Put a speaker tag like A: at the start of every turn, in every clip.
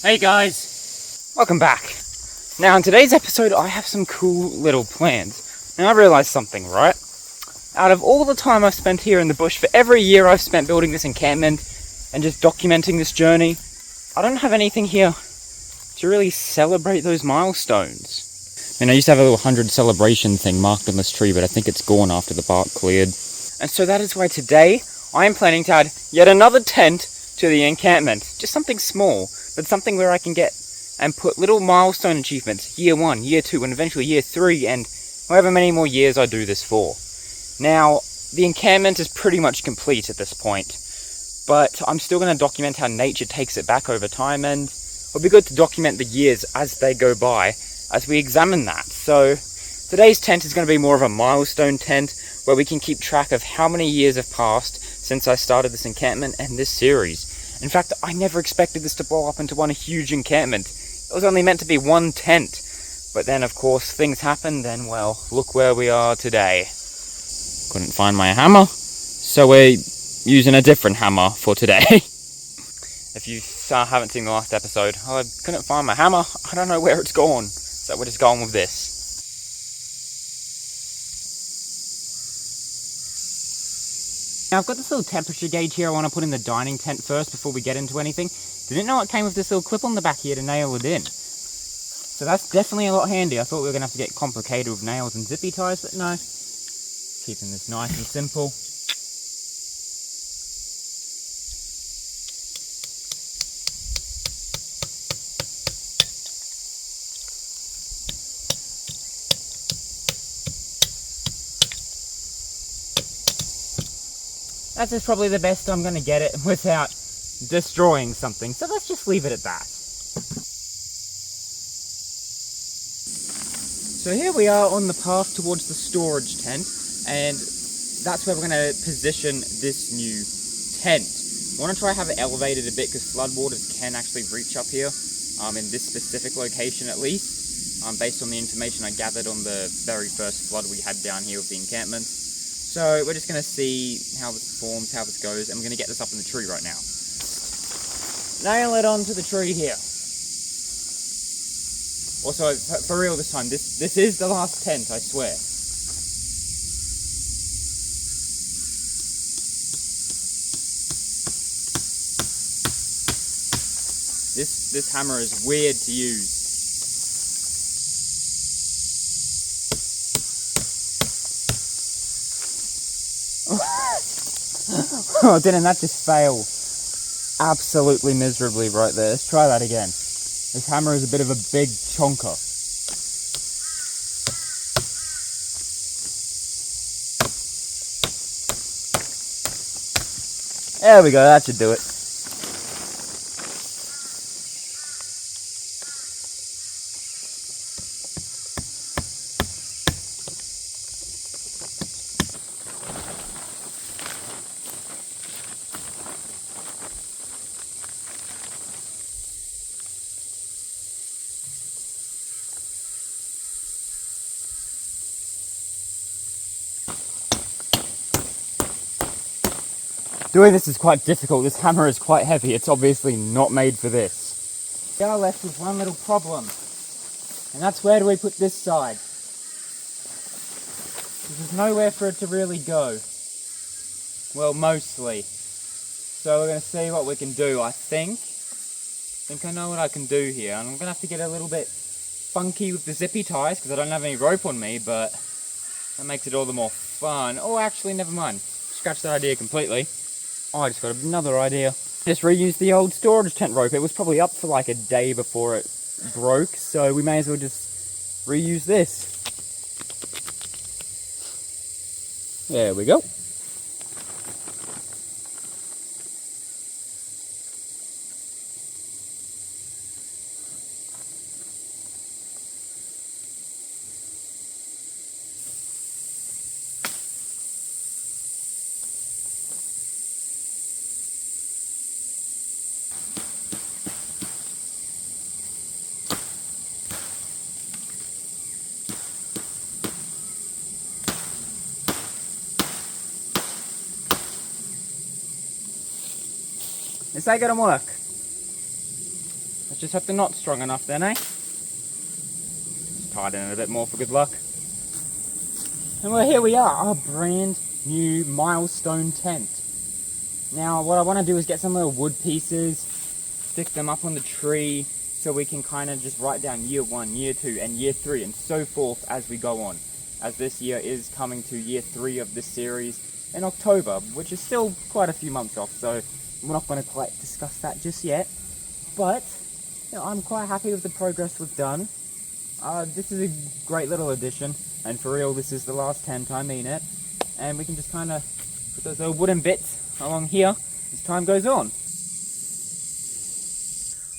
A: Hey guys, welcome back. Now in today's episode I have some cool little plans. Now I realised something, right? Out of all the time I've spent here in the bush, for every year I've spent building this encampment and just documenting this journey, I don't have anything here to really celebrate those milestones. I mean, I used to have a little 100 celebration thing marked on this tree, but I think it's gone after the bark cleared. And so that is why today I am planning to add yet another tent to the encampment. Just something small, but something where I can get and put little milestone achievements, year 1, year 2, and eventually year 3, and however many more years I do this for. Now, the encampment is pretty much complete at this point, but I'm still going to document how nature takes it back over time, and it'll be good to document the years as they go by, as we examine that. So, today's tent is going to be more of a milestone tent, where we can keep track of how many years have passed since I started this encampment and this series. In fact, I never expected this to blow up into one huge encampment. It was only meant to be one tent. But then, of course, things happened, and well, look where we are today. Couldn't find my hammer, so we're using a different hammer for today. If you haven't seen the last episode, I couldn't find my hammer. I don't know where it's gone. So we're just going with this. Now I've got this little temperature gauge here I want to put in the dining tent first before we get into anything. Didn't know it came with this little clip on the back here to nail it in. So that's definitely a lot handy. I thought we were going to have to get complicated with nails and zippy ties, but no. Keeping this nice and simple. That's just probably the best I'm going to get it without destroying something. So let's just leave it at that. So here we are on the path towards the storage tent, and that's where we're going to position this new tent. I want to try to have it elevated a bit because floodwaters can actually reach up here, in this specific location at least, based on the information I gathered on the very first flood we had down here with the encampment. So we're just going to see how this performs, how this goes, and we're going to get this up in the tree right now. Nail it onto the tree here. Also, for real this time, this is the last tent, I swear. This hammer is weird to use. Oh, didn't that just fail absolutely miserably right there? Let's try that again. This hammer is a bit of a big chonker. There we go, that should do it. Doing this is quite difficult. This hammer is quite heavy. It's obviously not made for this. We are left with one little problem, and that's where do we put this side? There's nowhere for it to really go. Well, mostly. So we're going to see what we can do. I think I know what I can do here. And I'm going to have to get a little bit funky with the zippy ties because I don't have any rope on me, but that makes it all the more fun. Oh, actually, never mind. Scratch that idea completely. Oh, I just got another idea. Just reuse the old storage tent rope. It was probably up for like a day before it broke, so we may as well just reuse this. There we go. Is that gonna work? Let's just hope the knot's strong enough then, eh? Just tighten it a bit more for good luck. And well, here we are, our brand new milestone tent. Now, what I want to do is get some little wood pieces, stick them up on the tree, so we can kind of just write down year 1, year 2, and year 3, and so forth as we go on. As this year is coming to year 3 of this series in October, which is still quite a few months off, so we're not going to quite discuss that just yet. But, you know, I'm quite happy with the progress we've done. This is a great little addition, and for real, this is the last tent, I mean it. And we can just kind of put those little wooden bits along here as time goes on.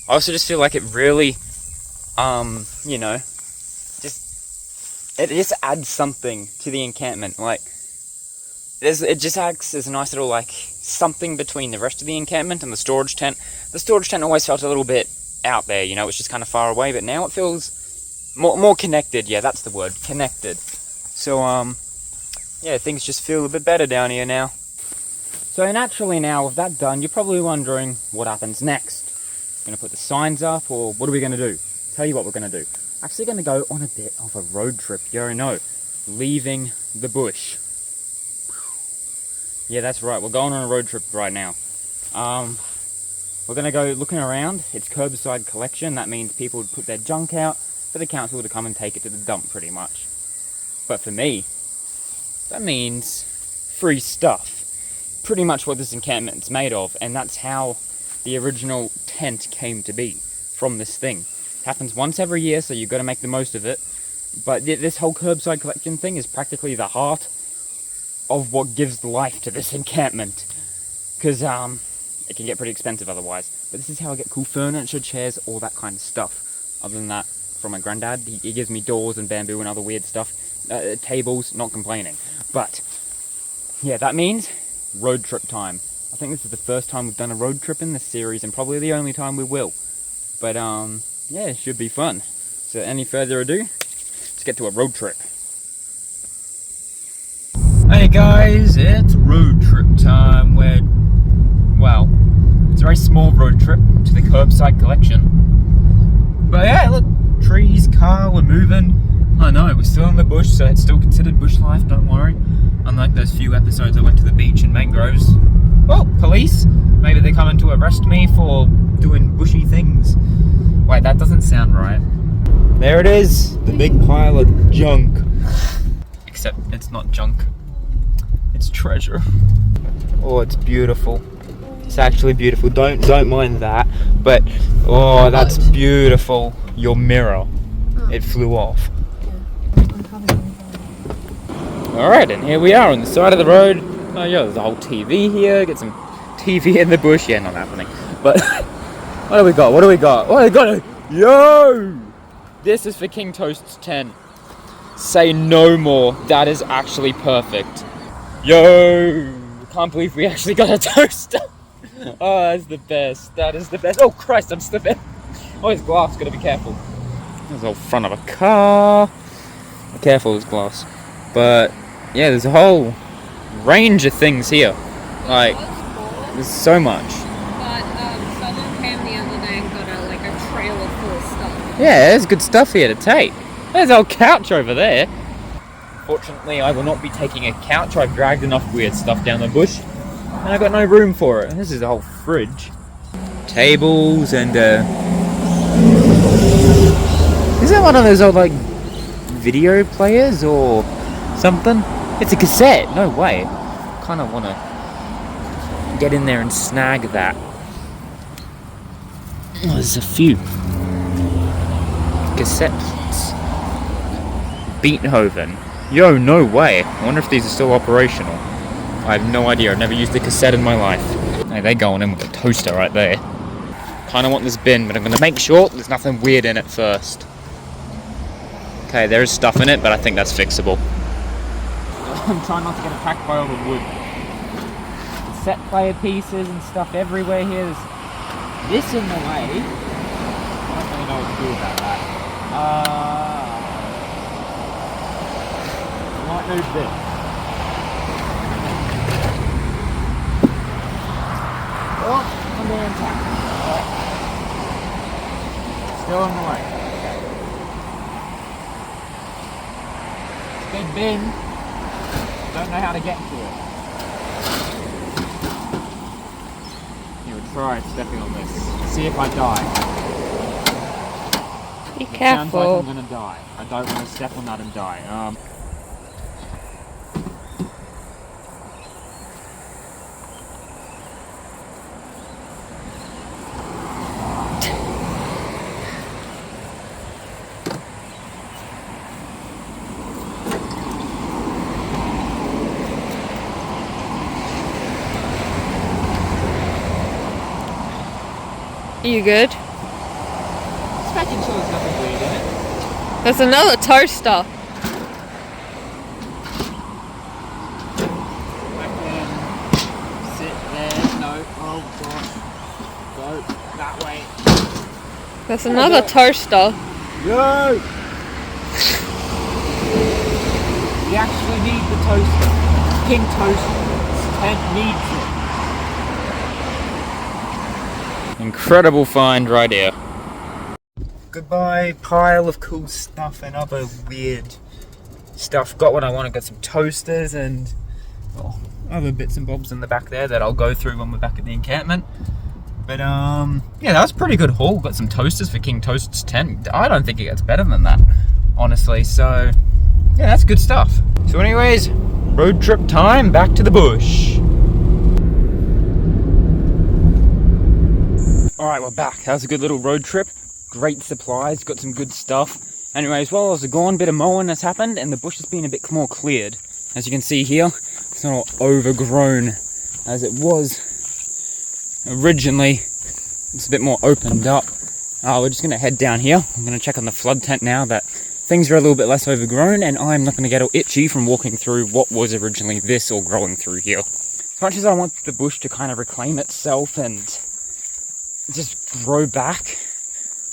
A: I also just feel like it really, you know, it just adds something to the encampment. Like, it just acts as a nice little, like, something between the rest of the encampment and the storage tent. The storage tent always felt a little bit out there, you know, it's just kind of far away, but now it feels more connected. Yeah, that's the word, connected. So, yeah, things just feel a bit better down here now. So naturally now, with that done, you're probably wondering what happens next. Going to put the signs up, or what are we going to do? Tell you what we're going to do. Actually going to go on a bit of a road trip. You know, leaving the bush. Yeah, that's right. We're going on a road trip right now. We're going to go looking around. It's curbside collection. That means people would put their junk out for the council to come and take it to the dump, pretty much. But for me, that means free stuff. Pretty much what this encampment's made of, and that's how the original tent came to be, from this thing. It happens once every year, so you've got to make the most of it. But this whole curbside collection thing is practically the heart of what gives life to this encampment. Because it can get pretty expensive otherwise. But this is how I get cool furniture, chairs, all that kind of stuff. Other than that, from my granddad, he gives me doors and bamboo and other weird stuff. Tables, not complaining. But, yeah, that means road trip time. I think this is the first time we've done a road trip in this series, and probably the only time we will. But, yeah, it should be fun. So, any further ado, let's get to a road trip. Hey guys, it's road trip time. Well, it's a very small road trip to the curbside collection. But yeah, look, trees, car, we're moving. I know, we're still in the bush, so it's still considered bush life, don't worry. Unlike those few episodes I went to the beach in mangroves. Oh, police! Maybe they're coming to arrest me for doing bushy things. Wait, that doesn't sound right. There it is, the big pile of junk. Except it's not junk. It's treasure. Oh, it's beautiful. It's actually beautiful. Don't mind that. But oh, that's beautiful. Your mirror. It flew off. Alright, and here we are on the side of the road. Oh yeah, there's a whole TV here. Get some TV in the bush. Yeah, not happening. But what do we got? What do we got? What do we got? Yo! This is for King Toast's tent. Say no more. That is actually perfect. Yo! Can't believe we actually got a toaster. Oh, that's the best. That is the best. Oh Christ, I'm slipping. Oh, it's glass. Gotta be careful. There's the whole front of a car. Be careful, it's glass. But yeah, there's a whole range of things here. Like, there's so much.
B: But someone came the other day and got a trailer full of stuff.
A: Yeah, there's good stuff here to take. There's our couch over there. Fortunately, I will not be taking a couch. I've dragged enough weird stuff down the bush, and I've got no room for it. This is a whole fridge. Tables and is that one of those old like video players or something? It's a cassette. No way. Kind of want to get in there and snag that. Oh, there's a few cassettes. Beethoven. Yo, no way. I wonder if these are still operational. I have no idea. I've never used a cassette in my life. Hey, they're going in with a toaster right there. Kind of want this bin, but I'm going to make sure there's nothing weird in it first. Okay, there is stuff in it, but I think that's fixable. I'm trying not to get attacked by all the wood. Cassette player pieces and stuff everywhere here. There's this in the way. I don't really know what to do about that. I might move this. Oh, I'm being attacked. Still on the way. Okay. Big bin. Don't know how to get to it. You would try stepping on this. See if I die.
B: Be
A: It
B: careful.
A: sounds like I'm gonna die. I don't want to step on that and die.
B: Are you good?
A: Just making sure there's nothing weird in it.
B: There's another toaster.
A: Back in. Sit there. No. Oh gosh. Go that way.
B: There's another toaster.
A: Go! We actually need the toaster. King Toaster. Tent needs it. Incredible find right here. Goodbye, pile of cool stuff and other weird stuff. Got what I wanted, got some toasters and other bits and bobs in the back there that I'll go through when we're back at the encampment. But yeah, that was a pretty good haul. Got some toasters for King Toast's tent. I don't think it gets better than that, honestly. So yeah, that's good stuff. So anyways, road trip time back to the bush. Alright, we're back. That was a good little road trip. Great supplies, got some good stuff. Anyways, while I was gone, a bit of mowing has happened and the bush has been a bit more cleared. As you can see here, it's not all overgrown as it was originally. It's a bit more opened up. We're just going to head down here. I'm going to check on the flood tent now that things are a little bit less overgrown and I'm not going to get all itchy from walking through what was originally this all growing through here. As much as I want the bush to kind of reclaim itself and just grow back,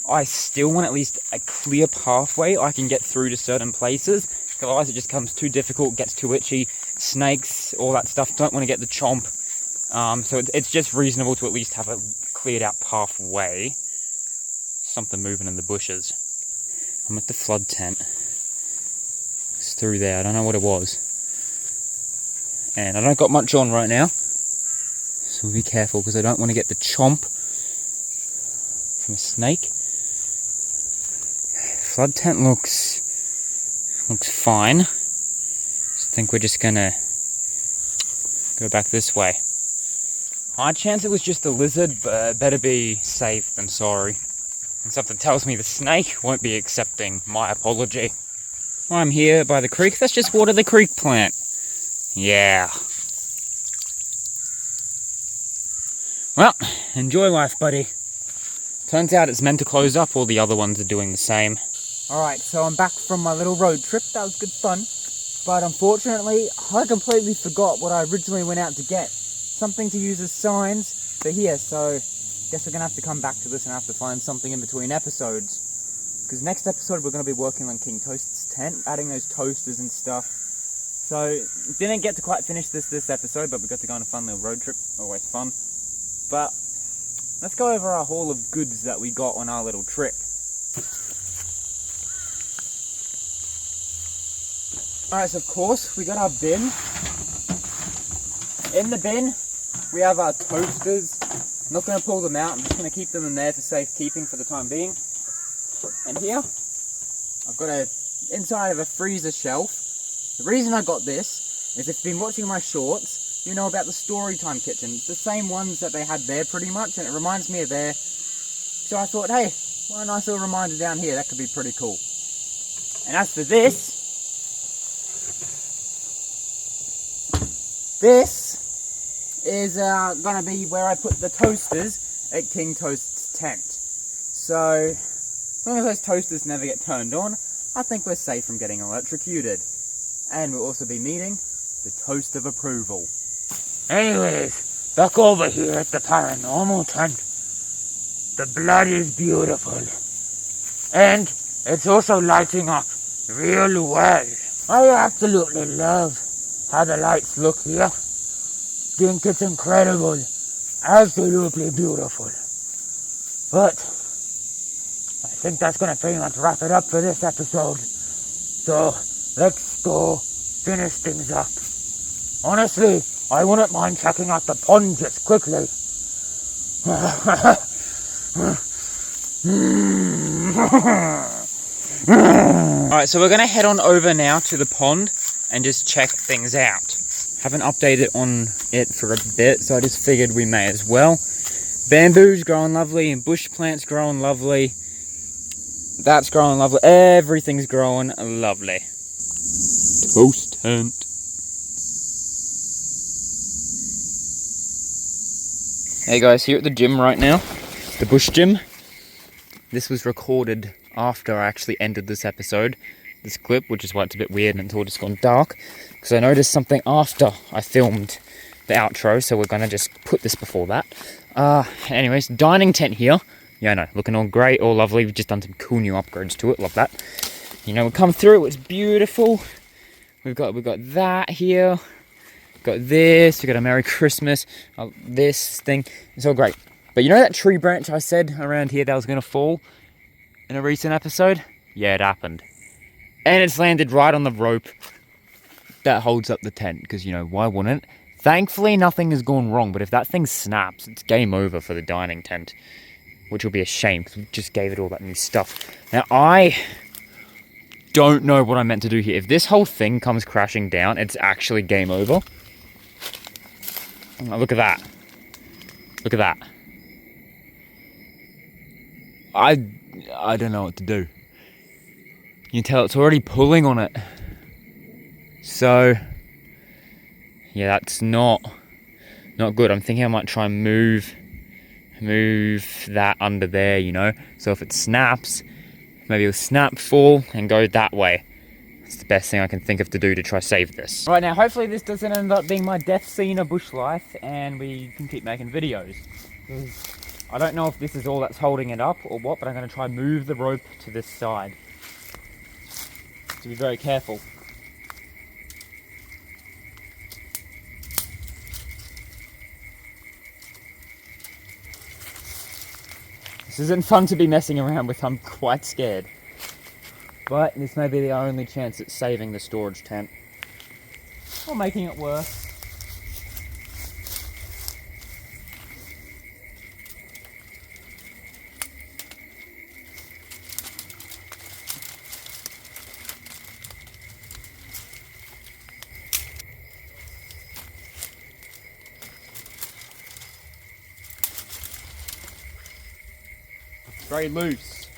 A: I still want at least a clear pathway I can get through to certain places. Otherwise it just becomes too difficult, gets too itchy, snakes, all that stuff, don't want to get the chomp. So it's just reasonable to at least have a cleared out pathway. Something moving in the bushes. I'm at the flood tent. It's through there, I don't know what it was. And I don't got much on right now. So be careful because I don't want to get the chomp from a snake. Flood tent looks fine. I think we're just gonna go back this way. High chance it was just a lizard, but better be safe than sorry. And something tells me the snake won't be accepting my apology. I'm here by the creek. Let's just water the creek plant. Yeah. Well, enjoy life, buddy. Turns out it's meant to close up, all the other ones are doing the same. Alright, so I'm back from my little road trip. That was good fun. But unfortunately, I completely forgot what I originally went out to get. Something to use as signs for here, so guess we're going to have to come back to this and have to find something in between episodes. Because next episode we're going to be working on King Toast's tent, adding those toasters and stuff. So, didn't get to quite finish this episode, but we got to go on a fun little road trip. Always fun. But let's go over our haul of goods that we got on our little trip. Alright, so of course, we got our bin. In the bin, we have our toasters. I'm not going to pull them out, I'm just going to keep them in there for safekeeping for the time being. And here, I've got inside of a freezer shelf. The reason I got this is if you've been watching my shorts, you know about the Storytime kitchen. It's the same ones that they had there pretty much, and it reminds me of there. So I thought, hey, what a nice little reminder down here, that could be pretty cool. And as for this is going to be where I put the toasters at King Toast's tent. So, as long as those toasters never get turned on, I think we're safe from getting electrocuted. And we'll also be meeting the toast of approval. Anyways, back over here at the paranormal tent. The blood is beautiful. And it's also lighting up real well. I absolutely love how the lights look here. Think it's incredible. Absolutely beautiful. But I think that's gonna pretty much wrap it up for this episode. So let's go finish things up. Honestly, I wouldn't mind checking out the pond just quickly. Alright, so we're gonna head on over now to the pond and just check things out. Haven't updated on it for a bit, so I just figured we may as well. Bamboo's growing lovely and bush plants growing lovely. That's growing lovely. Everything's growing lovely. Toast tent. Hey guys, here at the gym right now. The bush gym. This was recorded after I actually ended this episode. This clip, which is why it's a bit weird and it's all just gone dark. Because I noticed something after I filmed the outro, so we're going to just put this before that. Anyways, dining tent here. Yeah, I know, looking all great, all lovely. We've just done some cool new upgrades to it, love that. You know, we come through, it's beautiful. We've got that here. We've got this, we've got a Merry Christmas, this thing. It's all great. But you know that tree branch I said around here that was going to fall in a recent episode? Yeah, it happened. And it's landed right on the rope that holds up the tent, because, you know, why wouldn't it? Thankfully, nothing has gone wrong, but if that thing snaps, it's game over for the dining tent, which will be a shame, because we just gave it all that new stuff. Now, I don't know what I meant to do here. If this whole thing comes crashing down, it's actually game over. Oh, look at that. Look at that. I don't know what to do. You can tell it's already pulling on it. So, yeah, that's not good. I'm thinking I might try and move that under there, you know. So if it snaps, maybe it'll snap, fall, and go that way. It's the best thing I can think of to do to try save this. Right, now hopefully this doesn't end up being my death scene of bush life and we can keep making videos. I don't know if this is all that's holding it up or what, but I'm going to try and move the rope to this side. So be very careful. This isn't fun to be messing around with, I'm quite scared. But this may be the only chance at saving the storage tent. Or making it worse. It's very loose.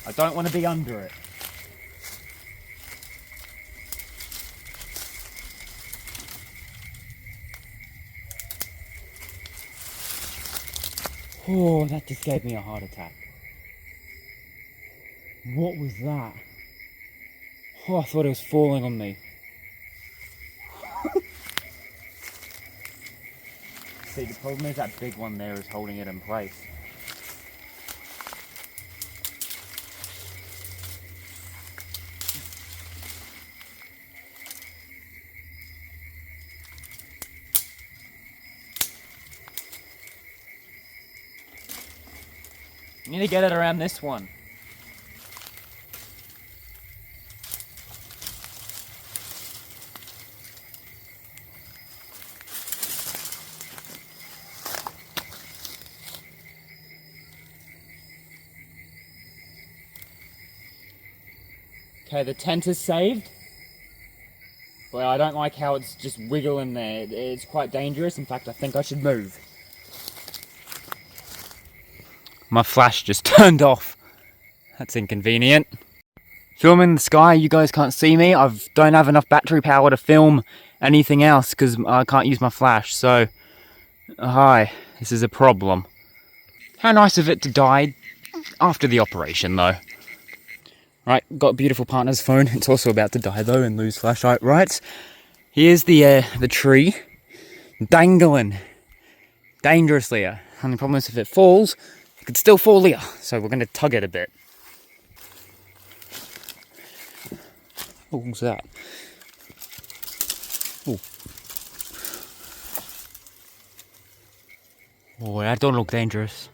A: I don't want to be under it. Oh, that just gave me a heart attack. What was that? Oh, I thought it was falling on me. See, the problem is that big one there is holding it in place. You need to get it around this one. Okay, the tent is saved. Well, I don't like how it's just wiggling there. It's quite dangerous. In fact, I think I should move. My flash just turned off. That's inconvenient. Filming the sky, you guys can't see me. I don't have enough battery power to film anything else because I can't use my flash. So, hi, this is a problem. How nice of it to die after the operation though. Right, got a beautiful partner's phone. It's also about to die though and lose flashlight. Right, here's the tree dangling dangerously. And the problem is if it falls, it could still fall here. So we're going to tug it a bit. Oh, what's that? Oh. Oh, that don't look dangerous.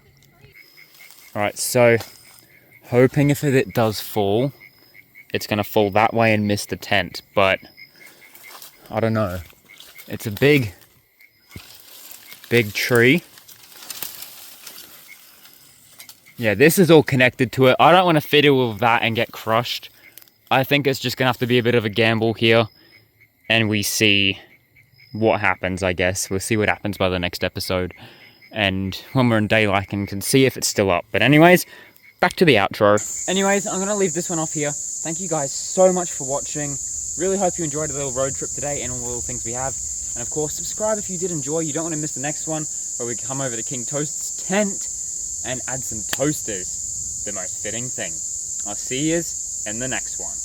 A: Alright, so Hoping if it does fall, it's going to fall that way and miss the tent, but I don't know. It's a big tree. Yeah, this is all connected to it. I don't want to fiddle with that and get crushed. I think it's just going to have to be a bit of a gamble here, and we see what happens, I guess. We'll see what happens by the next episode, and when we're in daylight and can see if it's still up. But anyways, back to the outro. Anyways, I'm going to leave this one off here. Thank you guys so much for watching. Really hope you enjoyed a little road trip today and all the little things we have. And of course, subscribe if you did enjoy. You don't want to miss the next one, where we come over to King Toast's tent and add some toasters. The most fitting thing. I'll see yous in the next one.